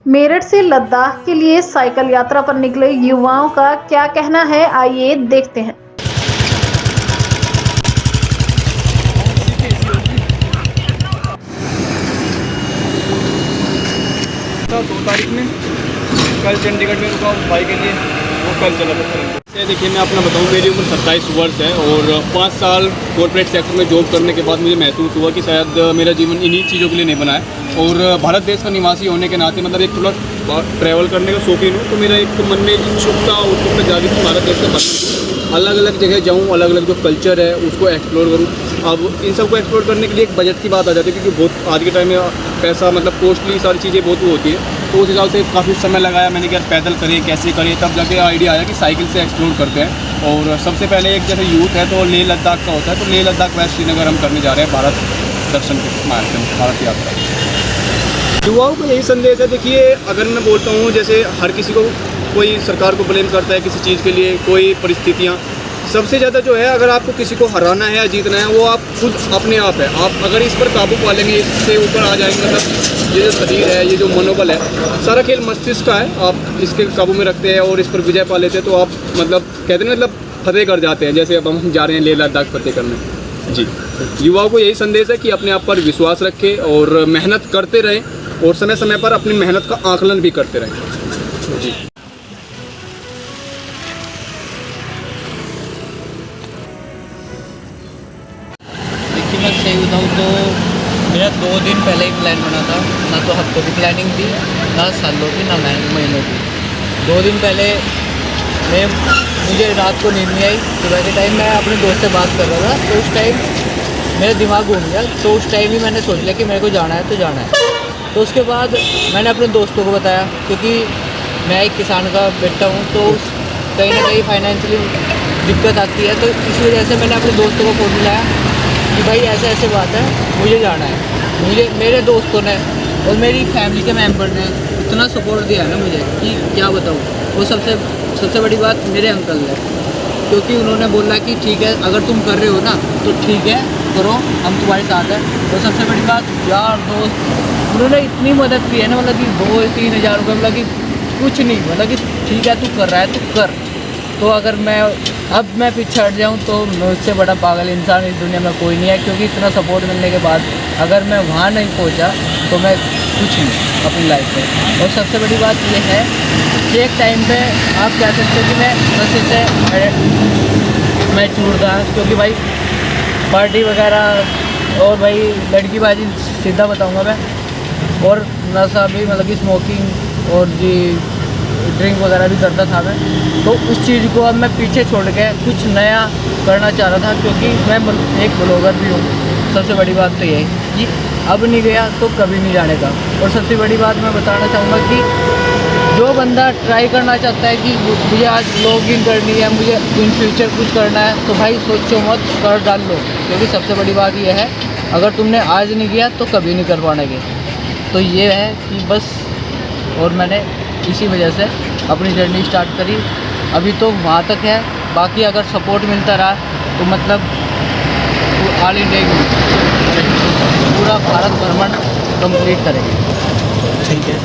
मेरठ से लद्दाख के लिए साइकिल यात्रा पर निकले युवाओं का क्या कहना है, आइए देखते हैं। 2 तारीख में कल चंडीगढ़ में रुका भाई के लिए, वो कल चला था सर। देखिए मैं अपना बताऊं, मेरी उम्र 27 वर्ष है और 5 साल कॉर्पोरेट सेक्टर में जॉब करने के बाद मुझे महसूस हुआ कि शायद मेरा जीवन इन्हीं चीज़ों के लिए नहीं बना है। और भारत देश का निवासी होने के नाते मतलब एक थोड़ा ट्रैवल करने का शौकीन हूँ, तो मेरा एक मन में उत्सुकता जागी कि भारत देश का भ्रमण, अलग अलग जगह जाऊँ, अलग अलग जो कल्चर है उसको एक्सप्लोर करूँ। अब इन सबको एक्सप्लोर करने के लिए एक बजट की बात आ जाती है, क्योंकि बहुत आज के टाइम में पैसा मतलब कॉस्टली सारी चीज़ें बहुत वो होती है। तो उस हिसाब से काफ़ी समय लगाया मैंने कि पैदल करें कैसे करें, तब जाके आइडिया आया कि साइकिल से एक्सप्लोर करते हैं। और सबसे पहले एक जैसे यूथ है तो लेह लद्दाख का होता है, तो लेह लद्दाख वेस्ट श्रीनगर हम करने जा रहे हैं भारत दर्शन के माध्यम से, भारत यात्रा। युवाओं को यही संदेश है, देखिए अगर मैं बोलता हूँ जैसे हर किसी को कोई सरकार को ब्लेम करता है किसी चीज़ के लिए, कोई परिस्थितियाँ, सबसे ज़्यादा जो है अगर आपको किसी को हराना है या जीतना है वो आप खुद अपने आप है। आप अगर इस पर काबू पा लेंगे, इससे ऊपर आ जाएंगे, मतलब ये जो शरीर है, ये जो मनोबल है, सारा खेल मस्तिष्क का है। आप इसके काबू में रखते हैं और इस पर विजय पा लेते हैं तो आप मतलब कहते हैं मतलब फतेह कर जाते हैं। जैसे अब हम जा रहे हैं लेह लद्दाख फतेह करने। जी, युवाओं को यही संदेश है कि अपने आप पर विश्वास रखें और मेहनत करते रहें और समय समय पर अपनी मेहनत का आकलन भी करते रहें। जी। देखिए मैं सही बताऊँ तो मेरा 2 दिन पहले ही प्लान बना था, ना तो हफ्तों की प्लानिंग थी, ना सालों की, ना महीनों की। 2 दिन पहले मुझे रात को नींद नहीं आई। सुबह के टाइम मैं अपने दोस्त से बात कर रहा था, तो उस टाइम मेरा दिमाग घूम गया। तो उस टाइम ही मैंने सोच लिया कि मेरे को जाना है तो जाना है। तो उसके बाद मैंने अपने दोस्तों को बताया, क्योंकि मैं एक किसान का बेटा हूँ, तो कहीं ना कहीं फाइनेंशियली दिक्कत आती है। तो इस वजह से मैंने अपने दोस्तों को फ़ोन मिलाया कि भाई ऐसे ऐसे बात है, मुझे जाना है। मेरे दोस्तों ने और मेरी फैमिली के मेंबर ने इतना सपोर्ट दिया है ना मुझे कि क्या बताऊँ। वो सबसे बड़ी बात मेरे अंकल है, क्योंकि उन्होंने बोला कि ठीक है अगर तुम कर रहे हो ना तो ठीक है करो, हम तुम्हारे साथ हैं। और सबसे बड़ी बात यार दोस्त, उन्होंने इतनी मदद की है ना, मतलब कि 2-3 हज़ार रुपये, मतलब कि कुछ नहीं, मतलब कि ठीक है तू कर रहा है तो कर। तो अगर मैं पीछे हट जाऊँ तो मुझसे बड़ा पागल इंसान इस दुनिया में कोई नहीं है, क्योंकि इतना सपोर्ट मिलने के बाद अगर मैं वहाँ नहीं पहुँचा तो मैं कुछ नहीं अपनी लाइफ में। और सबसे बड़ी बात ये है कि एक टाइम पे आप कह सकते हो कि मैं नशे से मैच्योर था, क्योंकि भाई पार्टी वगैरह और भाई लड़कीबाजी सीधा बताऊँगा मैं, और नशा भी, मतलब कि स्मोकिंग और जी ड्रिंक वगैरह भी करता था मैं। तो उस चीज़ को अब मैं पीछे छोड़ के कुछ नया करना चाह रहा था, क्योंकि मैं एक ब्लॉगर भी हूँ। सबसे बड़ी बात तो ये है कि अब नहीं गया तो कभी नहीं जाने का। और सबसे बड़ी बात मैं बताना चाहूँगा कि जो बंदा ट्राई करना चाहता है कि मुझे आज ब्लॉगिंग करनी है, मुझे इन फ्यूचर कुछ करना है, तो भाई सोचो मत, कर डाल लो। क्योंकि सबसे बड़ी बात ये है, अगर तुमने आज नहीं किया तो कभी नहीं कर पाओगे। तो ये है कि बस, और मैंने इसी वजह से अपनी जर्नी स्टार्ट करी। अभी तो वहाँ तक है, बाकी अगर सपोर्ट मिलता रहा तो मतलब ऑल इंडिया पूरा भारत भ्रमण कंप्लीट करेंगे। ठीक है।